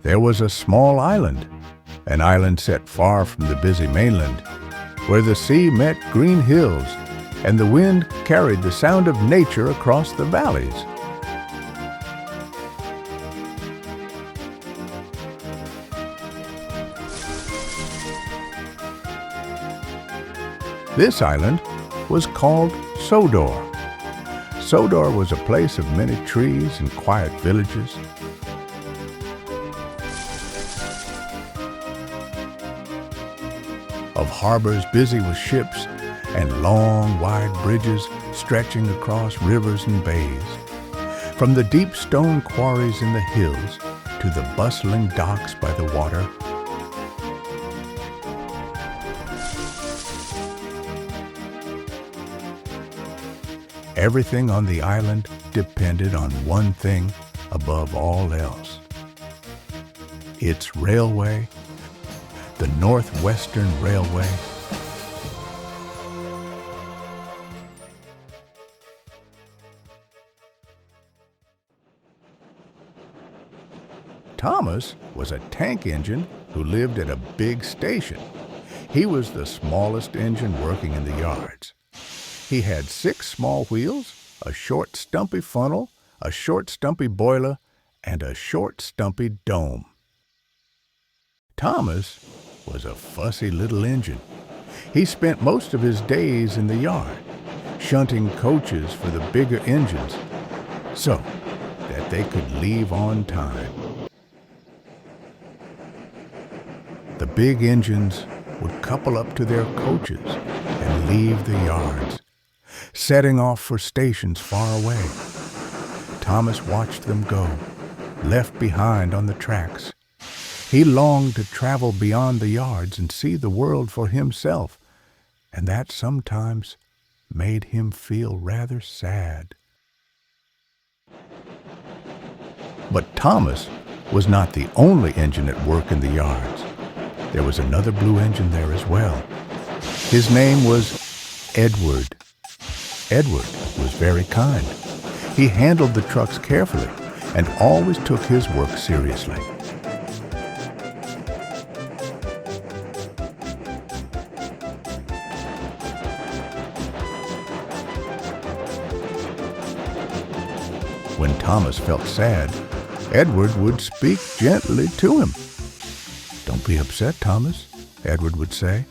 there was a small island, an island set far from the busy mainland, where the sea met green hills and the wind carried the sound of nature across the valleys. This island was called Sodor. Sodor was a place of many trees and quiet villages. Of harbors busy with ships and long, wide bridges stretching across rivers and bays. From the deep stone quarries in the hills to the bustling docks by the water, everything on the island depended on one thing above all else: its railway, the Northwestern Railway. Thomas was a tank engine who lived at a big station. He was the smallest engine working in the yards. He had 6 small wheels, a short stumpy funnel, a short stumpy boiler, and a short stumpy dome. Thomas was a fussy little engine. He spent most of his days in the yard, shunting coaches for the bigger engines so that they could leave on time. The big engines would couple up to their coaches and leave the yards, setting off for stations far away. Thomas watched them go, left behind on the tracks. He longed to travel beyond the yards and see the world for himself, and that sometimes made him feel rather sad. But Thomas was not the only engine at work in the yards. There was another blue engine there as well. His name was Edward. Edward was very kind. He handled the trucks carefully and always took his work seriously. When Thomas felt sad, Edward would speak gently to him. "Don't be upset, Thomas," Edward would say.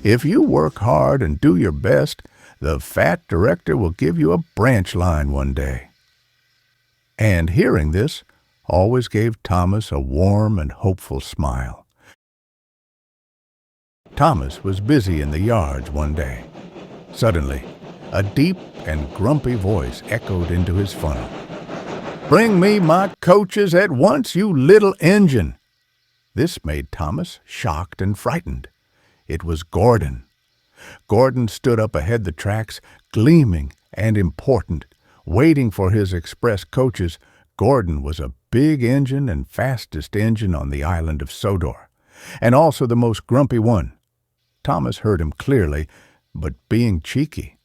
"If you work hard and do your best, the fat director will give you a branch line one day." And hearing this always gave Thomas a warm and hopeful smile. Thomas was busy in the yards one day. Suddenly, a deep and grumpy voice echoed into his funnel. "Bring me my coaches at once, you little engine!" This made Thomas shocked and frightened. It was Gordon. Gordon stood up ahead the tracks, gleaming and important, waiting for his express coaches. Gordon was a big engine and fastest engine on the island of Sodor, and also the most grumpy one. Thomas heard him clearly, but being cheeky,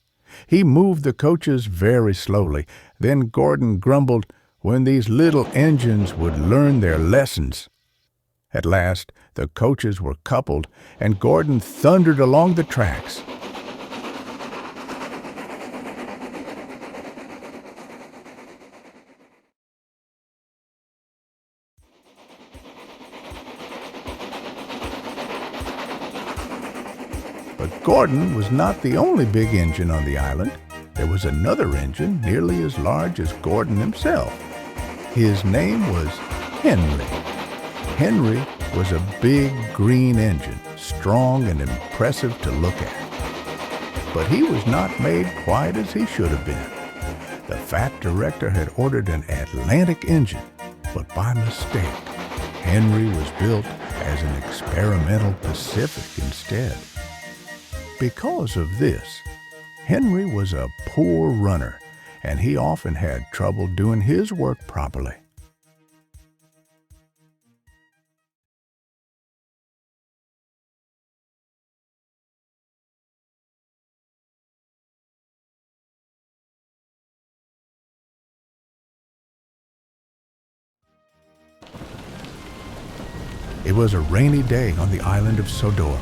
he moved the coaches very slowly. Then Gordon grumbled when these little engines would learn their lessons. At last, the coaches were coupled, and Gordon thundered along the tracks. But Gordon was not the only big engine on the island. There was another engine nearly as large as Gordon himself. His name was Henry. Henry was a big green engine, strong and impressive to look at. But he was not made quite as he should have been. The fat director had ordered an Atlantic engine, but by mistake, Henry was built as an experimental Pacific instead. Because of this, Henry was a poor runner, and he often had trouble doing his work properly. It was a rainy day on the island of Sodor,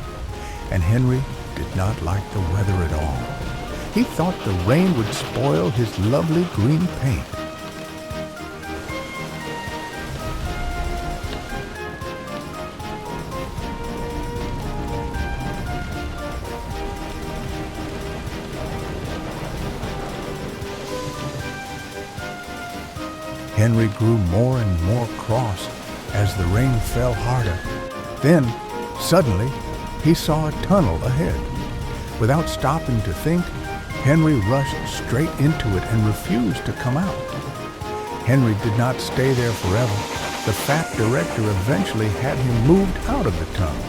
and Henry did not like the weather at all. He thought the rain would spoil his lovely green paint. Henry grew more and more cross as the rain fell harder. Then, suddenly, he saw a tunnel ahead. Without stopping to think, Henry rushed straight into it and refused to come out. Henry did not stay there forever. The fat director eventually had him moved out of the tunnel.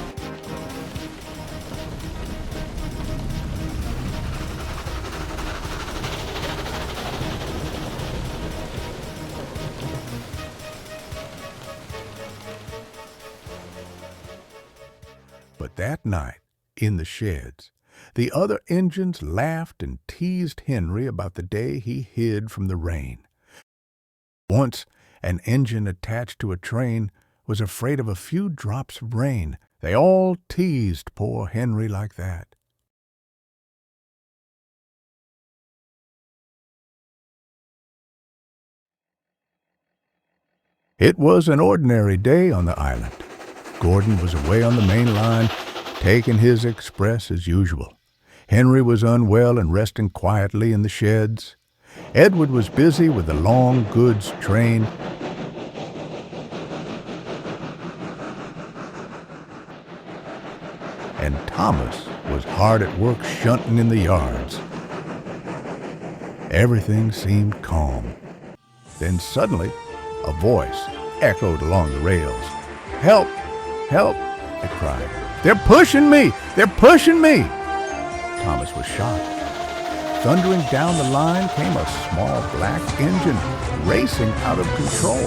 But that night, in the sheds, the other engines laughed and teased Henry about the day he hid from the rain. Once, an engine attached to a train was afraid of a few drops of rain. They all teased poor Henry like that. It was an ordinary day on the island. Gordon was away on the main line, taking his express as usual. Henry was unwell and resting quietly in the sheds. Edward was busy with the long goods train. And Thomas was hard at work shunting in the yards. Everything seemed calm. Then suddenly, a voice echoed along the rails. "Help! Help!" it cried. "They're pushing me! They're pushing me!" Thomas was shocked. Thundering down the line came a small black engine racing out of control.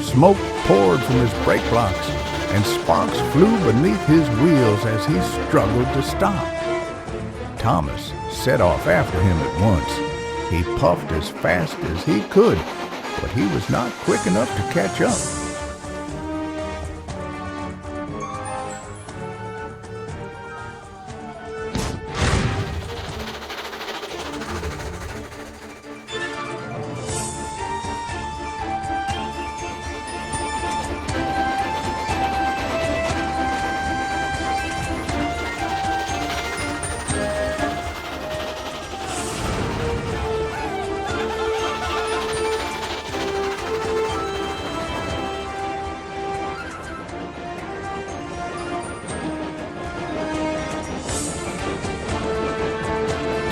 Smoke poured from his brake blocks, and sparks flew beneath his wheels as he struggled to stop. Thomas set off after him at once. He puffed as fast as he could, but he was not quick enough to catch up.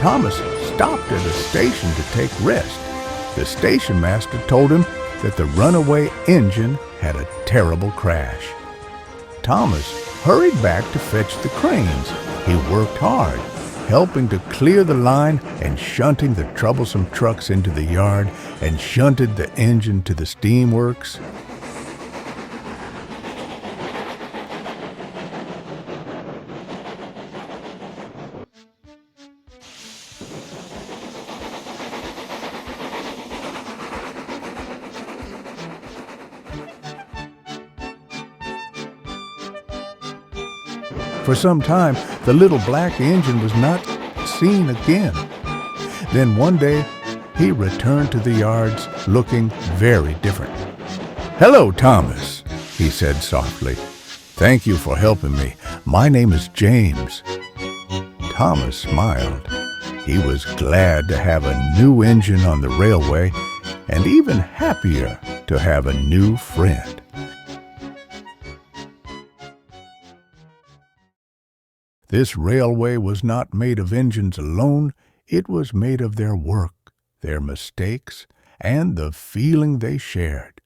Thomas stopped at a station to take rest. The station master told him that the Runaway engine had a terrible crash. Thomas hurried back to fetch the cranes. He worked hard, helping to clear the line and shunting the troublesome trucks into the yard and shunted the engine to the steamworks. For some time, the little black engine was not seen again. Then one day, he returned to the yards looking very different. "Hello, Thomas," he said softly. "Thank you for helping me. My name is James." Thomas smiled. He was glad to have a new engine on the railway and even happier to have a new friend. This railway was not made of engines alone. It was made of their work, their mistakes, and the feeling they shared.